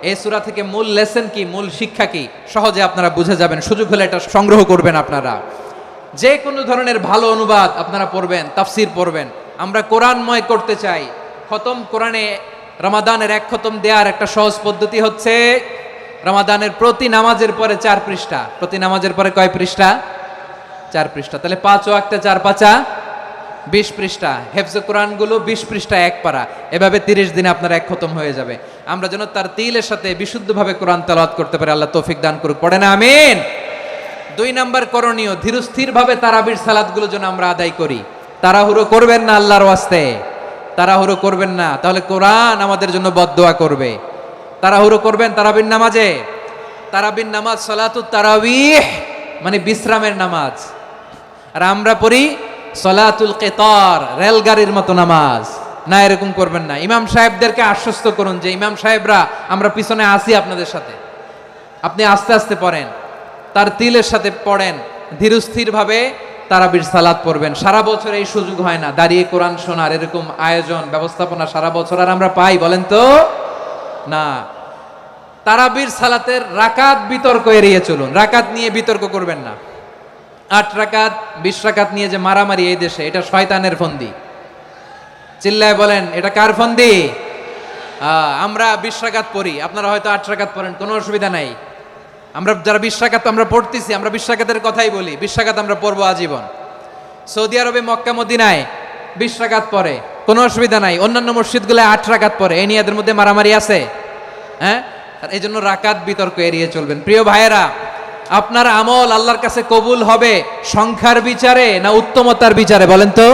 এই সূরা থেকে মূল লেসন কি, মূল শিক্ষা কি, সহজে আপনারা বুঝে যাবেন। সুযোগ হলে এটা সংগ্রহ করবেন আপনারা। যে কোনো ধরনের ভালো অনুবাদ আপনারা পড়বেন, তাফসীর পড়বেন। আমরা কোরআনময় করতে চাই। খতম কোরআনে রমাদানের 1 খতম দেওয়ার একটা সহজ পদ্ধতি হচ্ছে রমাদানের প্রতি নামাজের পরে 4 পৃষ্ঠা। প্রতি নামাজের পরে কয় পৃষ্ঠা? 4 পৃষ্ঠা। তাহলে 5 ওয়াক্তে 4 পাঁচা 20 পৃষ্ঠা। হেফজে কোরআনগুলো 20 পৃষ্ঠা 1 পারা। এভাবে 30 দিনে আপনার 1 খতম হয়ে যাবে। আমরা যেন তার তিলের সাথে বিশুদ্ধভাবে কোরআন তেলাওয়াত করতে পারি, আল্লাহ তৌফিক দান করুক। পড়ে না আমিন। 2 নাম্বার করণীয়, ধীরস্থিরভাবে তারাবির সালাতগুলো যেন আমরা আদায় করি। তাড়াহুড়ো করবেন না আল্লাহর ওয়াস্তে, তাড়াহুড়ো করবেন না, তাহলে কোরআন আমাদের জন্য বদদোয়া করবে। তাড়াহুড়ো করবেন তারাবির নামাজে। তারাবির নামাজ সালাতুত তারাবিহ মানে বিশ্রামের নামাজ, আর আমরা পড়ি সালাতুল কিতার, রেলগাড়ির মতো নামাজ। না, এরকম করবেন না। ইমাম সাহেবদেরকে আশ্বস্ত করুন যে ইমাম সাহেবরা আমরা পিছনে আসি আপনাদের সাথে, আপনি আস্তে আস্তে পড়েন, তার তিলের সাথে পড়েন, ধীরস্থির ভাবে তারাবির সালাত পড়বেন। সারা বছর এই সুযোগ হয় না দাঁড়িয়ে কোরআন শোনার, এরকম আয়োজন ব্যবস্থাপনা সারা বছর আর আমরা পাই বলেন তো না। তারাবির সালাতের রাকাত বিতর্ক এড়িয়ে চলুন, রাকাত নিয়ে বিতর্ক করবেন না। 8 রাকাত 20 রাকাত নিয়ে যে মারামারি এই দেশে, এটা শয়তানের ফন্দি। চিল্লায় বলেন এটা কার ফন্দি? আমরা 20 রাকাত পড়ি, আপনারা হয়তো 8 রাকাত পড়েন, কোনো অসুবিধা নাই। আমরা যারা 20 রাকাত আমরা পড়তেছি, আমরা 20 রাকাতের কথাই বলি, 20 রাকাত আমরা পড়বো আজীবন। সৌদি আরবে মক্কা মদিনায় 20 রাকাত পড়ে, কোনো অসুবিধা নাই। অন্যান্য মসজিদগুলোয় 8 রাকাত পড়ে, এই নিয়ে এদের মধ্যে মারামারি আছে? হ্যাঁ, এই জন্য রাকাত বিতর্ক এড়িয়ে চলবেন। প্রিয় ভাইয়েরা, আপনার আমল আল্লাহর কাছে কবুল হবে সংখ্যার বিচারে না উত্তমতার বিচারে? বলেন তো।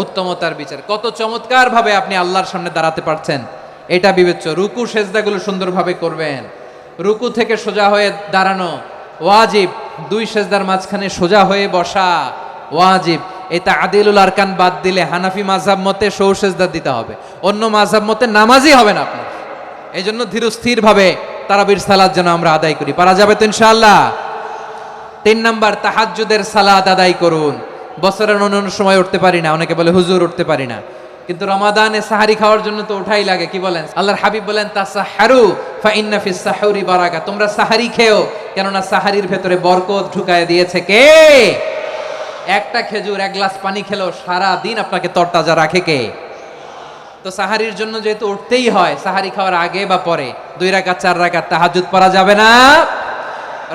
উত্তমতার বিচার। কত চমৎকার ভাবে আপনি আল্লাহর সামনে দাঁড়াতে পারছেন এটা বিবেচ্য। রুকু সেজদাগুলো সুন্দরভাবে করবেন। রুকু থেকে সোজা হয়ে দাঁড়ানো ওয়াজিব, 2 সেজদার মাঝখানে সোজা হয়ে বসা ওয়াজিব। এটা আদিলুল আরকান বাদ দিলে হানাফি মাযহাব মতে সৌ সেজদা দিতে হবে, অন্য মাযহাব মতে নামাজই হবে না আপনার। এই জন্য ধীরস্থির ভাবে তারাবির সালাত যেন আমরা আদায় করি। পারা যাবে তো ইনশাআল্লাহ। 3 নাম্বার, তাহাজ্জুদের সালাত আদায় করুন। বছরের অন্যান্য সময় উঠতে পারি না, অনেকে বলে হুজুর উঠতে পারি না, কিন্তু রমাদানে সাহারি খাওয়ার জন্য তো ওঠাই লাগে। কি বলেন? আল্লাহর হাবিব বলেন তাসাহহারু ফা ইন্না ফিস সাহুরি বারাকা, তোমরা সাহারি খেও, কেননা সাহারির ভেতরে বরকত ঢুকায় দিয়েছে কে? একটা খেজুর, 1 গ্লাস পানি খেলেও সারা দিন আপনাকে তরতাজা রাখে কে? তো সাহারির জন্য যেহেতু উঠতেই হয়, সাহারি খাওয়ার আগে বা পরে 2 রাকাত 4 রাকাত তাহাজ্জুদ পড়া যাবে না?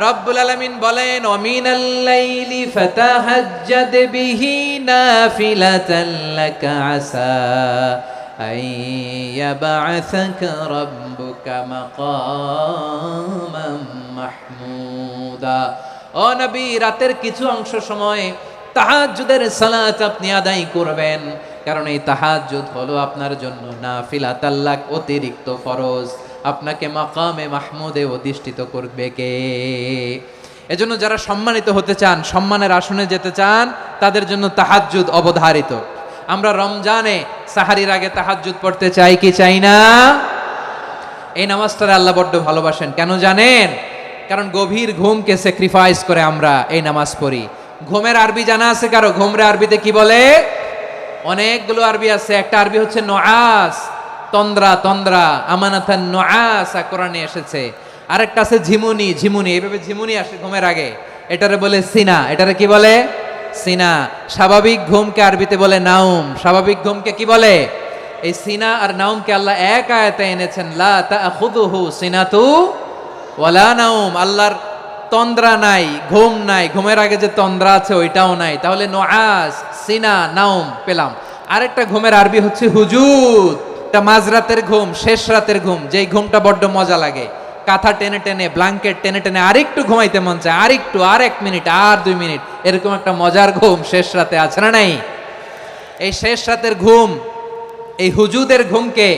রব্বুল আলামিন বলেন ওয়ামিনাল লাইলি ফাতাহাজ্জাদ বিহি নাফিলাতান লাকা আসা আইয়াবআসাকা রাব্বুকা মাকামান মাহমুদা। ও নবী, রাতের কিছু অংশ সময় তাহাজ্জুদের সালাত আপনি আদায় করবেন, কারণ এই তাহাজ্জুদ হলো আপনার জন্য নাফিলাতাল লাক, অতিরিক্ত ফরজ। আপনাকে মাকামে মাহমুদে অধিষ্ঠিত করবে কে? এজন্য যারা সম্মানিত হতে চান, সম্মানের আসনে যেতে চান, তাদের জন্য তাহাজ্জুদ অবধারিত। আমরা রমজানে সাহারির আগে তাহাজ্জুদ পড়তে চাই কি চাই না? এই নামাজটারে আল্লাহ বড্ড ভালোবাসেন। কেন জানেন? কারণ গভীর ঘুমকে স্যাক্রিফাইস করে আমরা এই নামাজ পড়ি। ঘুমের আরবি জানা আছে কারো? ঘুমরে আরবিতে কি বলে? অনেকগুলো আরবি আছে। একটা আরবি হচ্ছে নুআস, তন্দ্রা, তন্দ্রা, আমানাতান নুআসা কোরআনে এসেছে। আরেকটা আছে ঝিমুনি, ঝিমুনি, এইভাবে ঝিমুনি আসে ঘুমের আগে, এটারে বলে সিনা। এটারে কি বলে? সিনা। স্বাভাবিক ঘুমকে আরবিতে বলে নাউম। স্বাভাবিক ঘুমকে কি বলে? এই সিনা আর নাউমকে আল্লাহ এক আয়াতে এনেছেন, লা তাখুযুহু সিনাতু ওয়ালা নাউম। আল্লাহর তন্দ্রা নাই, ঘুম নাই, ঘুমের আগে যে তন্দ্রা আছে ওইটাও নাই। তাহলে নুআস, সিনা, নাউম পেলাম। আরেকটা ঘুমের আরবি হচ্ছে হুজুদ। এটা মাঝরাতের ঘুম, শেষ রাতের ঘুম, যেই ঘুমটা বড্ড মজা লাগে। কাঁথা টেনে টেনে, ব্ল্যাঙ্কেট টেনে টেনে আরেকটু ঘুমাইতে মন চায়, আরেকটু, আর 1 মিনিট, আর 2 মিনিট, এরকম একটা মজার ঘুম শেষ রাতে আছে না নাই? এই শেষ রাতের ঘুম, এই হুজুদের ঘুমকে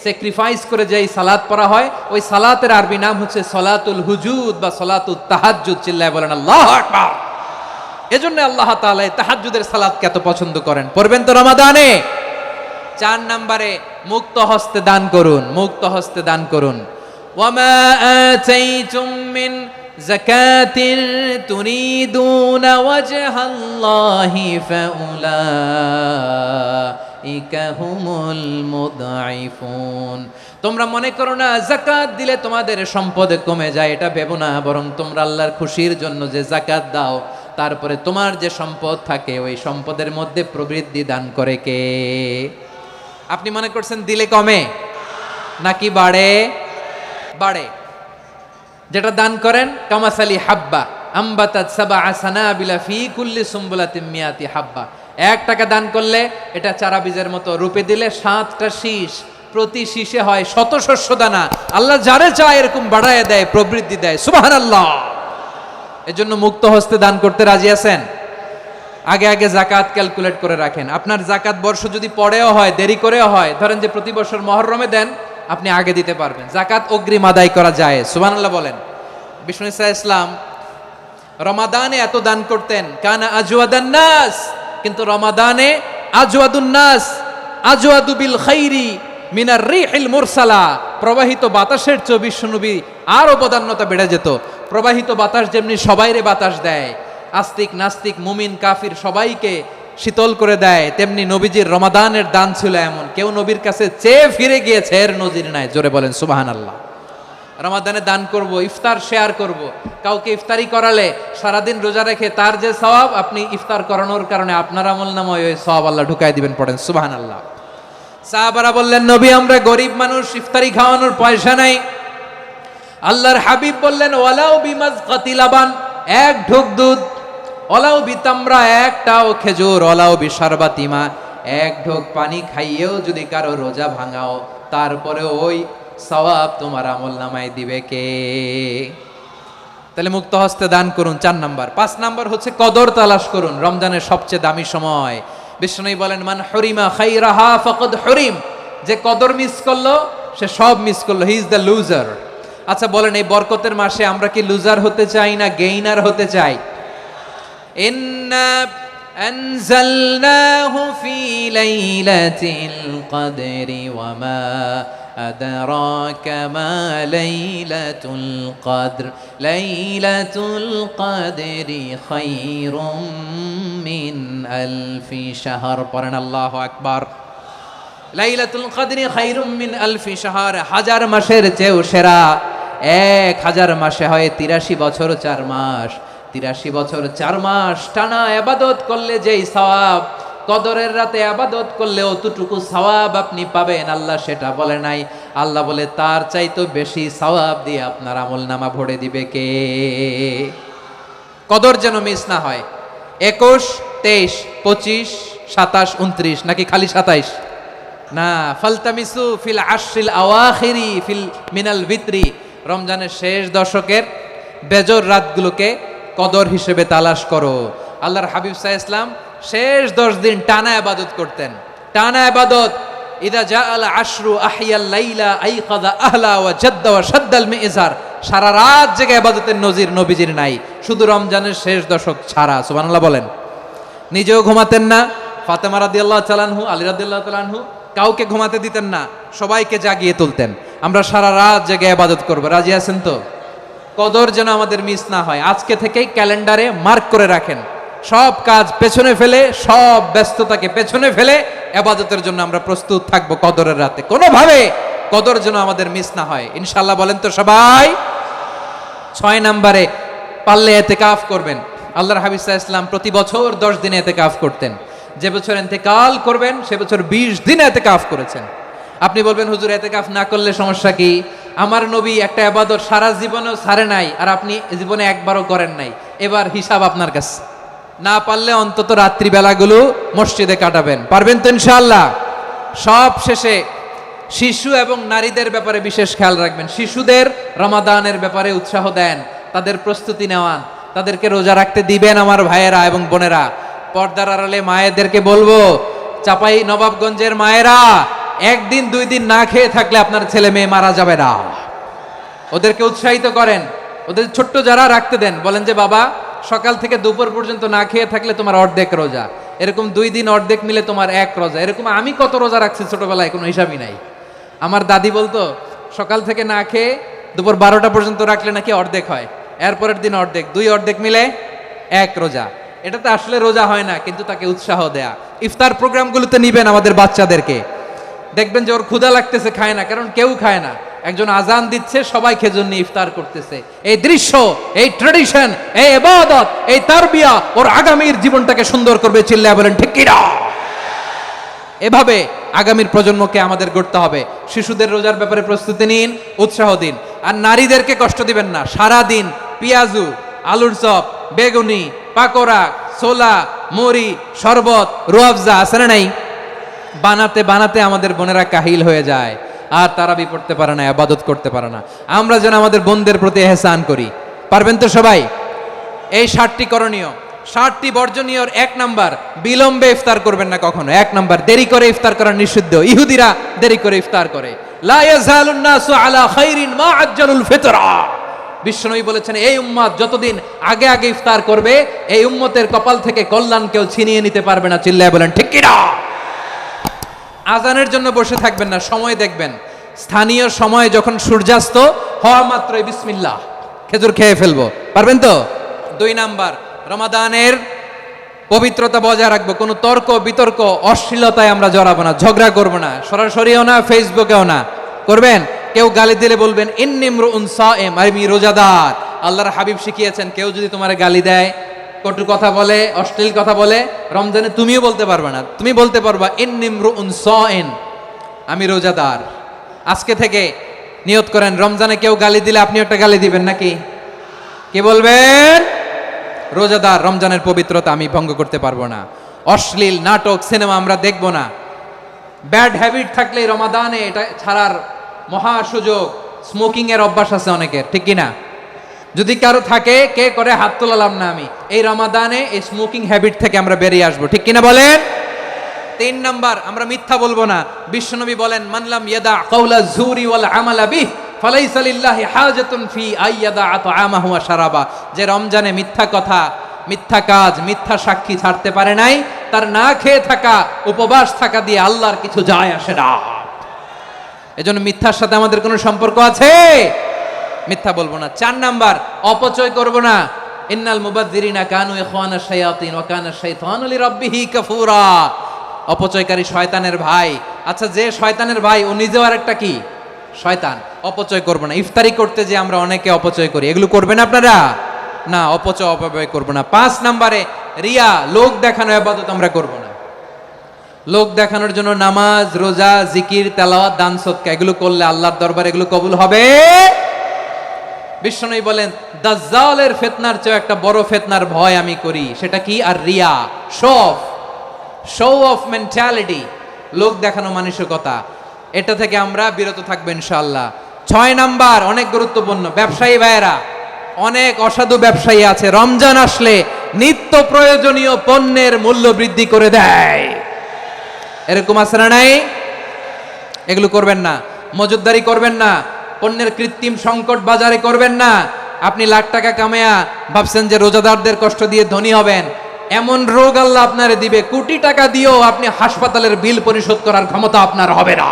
স্যাক্রিফাইস করে যে সালাত পড়া হয়, ওই সালাতের আরবি নাম হচ্ছে সলাতুল হুজুদ বা সলাতুত তাহাজ্জুদ। চিল্লায় বলেন আল্লাহু আকবার। এজন্য আল্লাহ তাআলা এই তাহাজ্জুদের সালাতকে এত পছন্দ করেন। পড়বেন তো রমাদানে। 4 নম্বরে মুক্ত হস্তে দান করুন, মুক্ত হস্তে দান করুন। ওয়ামা আতাইতুম মিন যাকাতিন তুরিদুনা ওয়াজহাল্লাহি ফাউলাইকা হুমুল মুদঈফুন। তোমরা মনে করো না যাকাত দিলে তোমাদের সম্পদ কমে যায়, এটা ভেবো না, বরং তোমরা আল্লাহর খুশির জন্য যে যাকাত দাও, তারপরে তোমার যে সম্পদ থাকে ওই সম্পদের মধ্যে প্রবৃদ্ধি দান করে কে? আপনি মনে করছেন দিলে কমে নাকি বাড়ে? বাড়ে। যেটা দান করেন কামাসালি হাব্বা আম্বাতাত সাবআ সানাবিলা ফি কুল্লি সুম্বুলাতিন মিয়াতি হাব্বা। 1 টাকা দান করলে এটা চারা বীজের মতো, রূপে দিলে 7টা শীষ, প্রতি শীষে হয় 100 শস্য দানা। আল্লাহ যারে চায় এরকম বাড়ায় দেয়, প্রবৃদ্ধি দেয়। সুবহানাল্লাহ। এজন্য মুক্ত হস্তে দান করতে রাজি আছেন? আগে আগে যাকাত ক্যালকুলেট করে রাখেন। আপনার যাকাত বর্ষ যদি পরেও হয়, দেরি করেও হয়, ধরেন যে প্রতি বছর মুহররমে দেন, আপনি আগে দিতে পারবেন। যাকাত অগ্রিম আদায় করা যায়। সুবহানাল্লাহ বলেন। বিষ্ণু ঈসা ইসলাম রমাদানে এত দান করতেন, কানা আজওয়াদান নাস, কিন্তু রমাদানে আজওয়াদুন নাস আজওয়াদু বিল খাইরি মিনার রিহিল মুরসালা। প্রবাহিত বাতাসের চেয়ে বিশ্বনবী আরো বদান্যতা বেড়ে যেত। প্রবাহিত বাতাস যেমনি সবাইরে বাতাস দেয়, আস্তিক নাস্তিক মুমিন কাফির সবাইকে শীতল করে দেয়, তেমনি নবীজির রমাদানের দান ছিল এমন, কেউ নবীর কাছে চেয়ে ফিরে গিয়েছে এর নজির নাই। জোরে বলেন সুবহানাল্লাহ। রমাদানে দান করব, ইফতার শেয়ার করব। কাউকে ইফতারি করালে সারাদিন রোজা রেখে তার যে সওয়াব, আপনি ইফতার করানোর কারণে আপনার আমলনামায় ওই সওয়াব আল্লাহ ঢুকাই দিবেন। পড়েন সুবহানাল্লাহ। সাহাবারা বললেন নবী আমরা গরিব মানুষ, ইফতারি খাওয়ানোর পয়সা নাই। আল্লাহর হাবিব বললেন ওয়ালাউ বিমাজকাতি লাবান, 1 ঢোক দুধ, ওয়ালাউ বিতামরা, 1টাও খেজুর, ওয়ালাউ বিশারবাতিমা, 1 ঢোক পানি খাইয়েও যদি কারো রোজা ভাঙাও, তারপরে ওই সওয়াব তোমার আমলনামায় দিবে কে? তাহলে মুক্ত হস্তে দান করুন 4 নাম্বার। 5 নাম্বার হচ্ছে কদর তালাশ করুন। রমজানের সবচেয়ে দামি সময়। বিষ্ণু বলেন মান হরিমা খাইরাহা ফাকাদ হরিম, যে কদর মিস করলো সে সব মিস করলো, হি ইজ দ্য লুজার। আচ্ছা বলেন এই বরকতের মাসে আমরা কি লুজার হতে চাই না গেইনার হতে চাই? ইন্না আনজালনাহু ফি লাইলাতিল কদরি ওয়া মা আদরাকা মা লাইলাতুল কদর লাইলাতুল কদরি খায়রুম মিন আলফি শাহর। পড়েন আল্লাহু আকবার। লাইলাতুল কদরি খায়রুম মিন আলফি শাহর, 1000 মাসের চেয়েও সেরা। 1000 মাসে হয় 83 বছর 4 মাস। 83 বছর 4 মাস টানা ইবাদত করলে যেই সওয়াব, কদরের রাতে ইবাদত করলে অতটুকু সওয়াব আপনি পাবেন, আল্লাহ সেটা বলে নাই। আল্লাহ বলে তার চাইতে বেশি সওয়াব দিয়ে আপনার আমলনামা ভরে দিবে কে? কদর যেন মিস না হয়। 21, 23, 25, 27, 29 নাকি খালি 27? না, ফালতামিসু ফিল আশরিল আওয়াখিরি ফিল মিনাল ভিতরি, রমজানের শেষ দশকের বেজর রাতগুলোকে কদর হিসেবে তালাশ করো। আল্লাহর হাবিব সাল্লাল্লাহু আলাইহি ওয়াসাল্লাম শেষ 10 দিন টানা ইবাদত করতেন, টানা ইবাদত। ইদা জাআল আশরু আহিয়াল লাইলা আইকাযা আহলা ওয়া জাদ্দা ওয়া শাদ্দাল মিজার। সারা রাত জেগে ইবাদতের নজির নবীজির নাই, শুধু রমজানের শেষ দশক ছাড়া। সুবহানাল্লাহ বলেন। নিজেও ঘুমাতেন না। ফাতেমা রাদিয়াল্লাহু তাআলা আনহু, আলী রাদিয়াল্লাহু তাআলা আনহু কাউকে ঘুমাতে দিতেন না, সবাইকে জাগিয়ে তুলতেন। আমরা সারা রাত জেগে ইবাদত করব। রাজি আছেন তো? কদর যেন আমাদের মিস না হয়। আজকে থেকেই ক্যালেন্ডারে মার্ক করে রাখেন। সব কাজ পেছনে ফেলে, সব ব্যস্ততাকে পেছনে ফেলে ইবাদতের জন্য আমরা প্রস্তুত থাকবো কদরের রাতে। কোনোভাবে কদর যেন আমাদের মিস না হয়, ইনশাআল্লাহ। বলেন তো সবাই। 6 নম্বরে পারলে ইতিকাফ করবেন। আল্লাহর হাবিব সাল্লাল্লাহু আলাইহি ওয়াসাল্লাম প্রতি বছর 10 দিনে ইতিকাফ করতেন। যে বছর ইন্তেকাল করবেন সে বছর 20 দিনে ইতিকাফ করেছেন। আপনি বলবেন হুজুর ইতিকাফ না করলে সমস্যা কি? আমার নবী একটা ইবাদত সারা জীবনেও ছাড়ে নাই, আর আপনি জীবনে একবারও করেন নাই। এবার হিসাব আপনার কাছে। না পারলে অন্তত রাত্রি বেলাগুলো মসজিদে কাটাবেন। পারবেন তো ইনশাআল্লাহ? সব শেষে শিশু এবং নারীদের ব্যাপারে বিশেষ খেয়াল রাখবেন। শিশুদের রমাদানের ব্যাপারে উৎসাহ দেন, তাদের প্রস্তুতি নেওয়ান, তাদেরকে রোজা রাখতে দিবেন আমার ভাইয়েরা এবং বোনেরা। পর্দার আড়ালে মায়েদেরকে বলবো, চাপাই নবাবগঞ্জের মায়েরা, একদিন 2 দিন না খেয়ে থাকলে আপনার ছেলে মেয়ে মারা যাবে না। ওদেরকে উৎসাহিত করেন, ওদের ছোট্ট যারা রাখতে দেন, বলেন যে বাবা সকাল থেকে দুপুর পর্যন্ত না খেয়ে থাকলে তোমার অর্ধেক রোজা, এরকম 2 দিন অর্ধেক মিলে তোমার 1 রোজা। এরকম আমি কত রোজা রাখছি ছোটবেলায় কোনো হিসাবই নাই। আমার দাদি বলতো সকাল থেকে না খেয়ে দুপুর 12টা পর্যন্ত রাখলে নাকি অর্ধেক হয়, এরপরের দিন অর্ধেক, 2 অর্ধেক মিলে 1 রোজা। এটা তো আসলে রোজা হয় না, কিন্তু তাকে উৎসাহ দেয়া। ইফতার প্রোগ্রামগুলোতে নিবেন আমাদের বাচ্চাদেরকে, দেখবেন যে ওর ক্ষুধা লাগতেছে, খায় না, কারণ কেউ খায় না, একজন আজান দিচ্ছে, সবাই খেজুর নিয়ে ইফতার করতেছে। এই দৃশ্য, এই ট্রেডিশন, এই ইবাদত, এই তারবিয়া ওর আগামীর জীবনটাকে সুন্দর করবে। চিল্লায়া বলেন ঠিক কি না? এভাবে আগামীর প্রজন্মকে আমাদের গড়তে হবে। শিশুদের রোজার ব্যাপারে প্রস্তুতি নিন, উৎসাহ দিন। আর নারীদেরকে কষ্ট দিবেন না। সারা দিন পেঁয়াজু, আলুর চপ, বেগুনি, পাকোড়া, ছোলা, মুড়ি, শরবত, রুয়াবজা আছে না নাই, বানাতে বানাতে আমাদের বোনেরা কাহিল হয়ে যায়, আর তারাবি পড়তে পারে না, ইবাদত করতে পারে না। আমরা যেন আমাদের বোনদের প্রতি ইহসান করি। পারবেন তো সবাই? এই 7টি করণীয়, 7টি বর্জনীয়। 1 নাম্বার, বিলম্বে ইফতার করবেন না কখনো। 1 নাম্বার, দেরি করে ইফতার করা নিষিদ্ধ। ইহুদিরা দেরি করে ইফতার করে। লা ইয়াজালুন নাসু আলা খাইরিন মা আজ্জালুল ফিতরা। বিশ্বনবী বলেছেন, এই উম্মত যতদিন আগে আগে ইফতার করবে, এই উম্মতের কপাল থেকে কল্যাণ কেউ ছিনিয়ে নিতে পারবে না। চিল্লায়া বলেন ঠিক কি না? আজানের জন্য বসে থাকবেন না, সময় দেখবেন। স্থানীয় সময় যখন সূর্যাস্ত হওয়া মাত্রই বিসমিল্লাহ, খেজুর খেয়ে ফেলবো। পারবেন তো? 2 নাম্বার, রমাদানের পবিত্রতা বজায় রাখবো। কোনো তর্ক বিতর্ক অশ্লীলতায় আমরা জড়াবো না, ঝগড়া করবো না, সরাসরিও না, ফেসবুকেও না। করবেন? কেউ গালি দিলে বলবেন ইন্নিমরুউন সায়েম, আমি রোজাদার। আল্লাহর হাবিব শিখিয়েছেন, কেউ যদি তোমার গালি দেয়, কটু কথা বলে, অশ্লীল কথা বলে, রমজানে তুমিও বলতে পারবে না। তুমি বলতে পারবা ইন্নিমরুউন সায়েম, আমি রোজাদার। আজকে থেকে নিয়ত করেন, রমজানে কেউ গালি দিলে আপনি একটা গালি দিবেন নাকি? কি বলবেন? রোজাদার, রমজানের পবিত্রতা আমি ভঙ্গ করতে পারবো না। অশ্লীল নাটক, সিনেমা আমরা দেখবো না। ব্যাড হ্যাবিট থাকলে রমাদানে এটা ছাড়ার মহা সুযোগ। স্মোকিং এর অভ্যাস আছে অনেকের, ঠিক কি না? যদি কারো থাকে, কে করে হাত তোলালাম না আমি। এই রমাদানে এই স্মোকিং হ্যাবিট থেকে আমরা বেরিয়ে আসবো, ঠিক কিনা বলেন? 3 নাম্বার, আমরা মিথ্যা বলবো না। বিশ্বনবী বলেন, মানলাম ইয়াদা কাওলা যুরি ওয়াল আমালা বিহি ফালাইসা লিল্লাহি হাজাতুন ফি আইয়াদা আতআমাহু ওয়া শারাবা। যে রমজানে মিথ্যা কথা, মিথ্যা কাজ, মিথ্যা সাক্ষী ছাড়তে পারে নাই, তার না খেয়ে থাকা, উপবাস থাকা দিয়ে আল্লাহর কিছু যায় আসে না। এজন্য মিথ্যার সাথে আমাদের কোনো সম্পর্ক আছে? মিথ্যা বলবো না। 4 নাম্বার, অপচয় করব না। ইন্নাল মুবাযযিরিনা কানু ইখওয়ানাশ শায়াতিন ওয়া কানা শাইতানু লিরাব্বিহি কাফুরা। অপচয়কারী শয়তানের ভাই। আচ্ছা, যে শয়তানের ভাই, ও নিজেও আরেকটা কি? শয়তান। অপচয় করব না। ইফতারি করতে যে আমরা অনেকে অপচয় করি, এগুলো করবেন আপনারা না। অপচয় অপব্যয় করব না। 5 নাম্বারে, রিয়া, লোক দেখানো ইবাদত আমরা করব না। লোক দেখানোর জন্য নামাজ, রোজা, জিকির, তেলাওয়াত, দান সদকা এগুলো করলে আল্লাহর দরবারে এগুলো কবুল হবে। বিশ্বনবী বলেন, দাজ্জালের ফিতনার চেয়ে একটা বড় ফিতনার ভয় আমি করি, সেটা কি? আর রিয়া, শো অফ মেন্টালিটি, লোক দেখানো মানসিকতা। এটা থেকে আমরা বিরত থাকবো ইনশাআল্লাহ। 6 নাম্বার, অনেক গুরুত্বপূর্ণ। ব্যবসায়ী ভাইয়েরা, অনেক অসাধু ব্যবসায়ী আছে, রমজান আসলে নিত্য প্রয়োজনীয় পণ্যের মূল্য বৃদ্ধি করে দেয়। এরকম আছে না নাই? এগুলো করবেন না। মজুদদারি করবেন না। পণ্যের কৃত্রিম সংকট বাজারে করবেন না। আপনি লাখ টাকা কামায়া ভাবছেন যে রোজাদারদের কষ্ট দিয়ে ধনী হবেন, এমন রোগ আল্লাহ আপনারে দিবে, কোটি টাকা দিয়েও আপনি হাসপাতালের বিল পরিশোধ করার ক্ষমতা আপনার হবে না।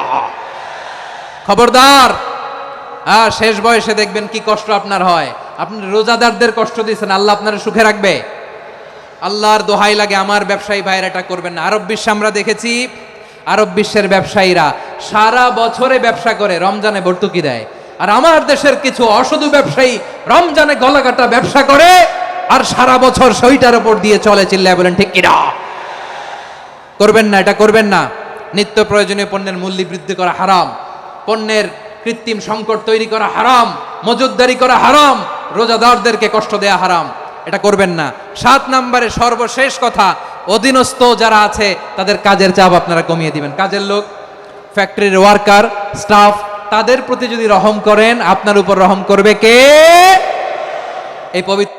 খবরদার। শেষ বয়সে দেখবেন কি কষ্ট আপনার হয়। আপনি রোজাদারদের কষ্ট দিয়েছেন, আল্লাহ আপনার সুখে রাখবে? আল্লাহর দোহাই লাগে, আমার ব্যবসায়ী ভাইয়েরা এটা করবেন না। আরব বিশ্বে আমরা দেখেছি, আরব বিশ্বের ব্যবসায়ীরা সারা বছরে ব্যবসা করে, রমজানে ভর্তুকি দেয়। আর আমার দেশের কিছু অসাধু ব্যবসায়ী রমজানে গলাকাটা ব্যবসা করে, আর সারা বছর সইটার উপর দিয়ে চলে। চিল্লায় বলেন ঠিক কিনা? করবেন না, এটা করবেন না। নিত্য প্রয়োজনীয় পণ্যের মূল্য বৃদ্ধি করা হারাম, পণ্যের কৃত্রিম সংকট তৈরি করা হারাম, মজুদদারি করা হারাম, রোজাদারদেরকে কষ্ট দেয়া হারাম। এটা করবেন না। 7 নম্বরে সর্বশেষ কথা, অধীনস্থ যারা আছে তাদের কাজের চাপ আপনারা কমিয়ে দিবেন। কাজের লোক ফ্যাক্টরির ওয়ার্কার, স্টাফ, তাদের প্রতি যদি রহম করেন, আপনার উপর রহম করবে কে? এই পবিত্র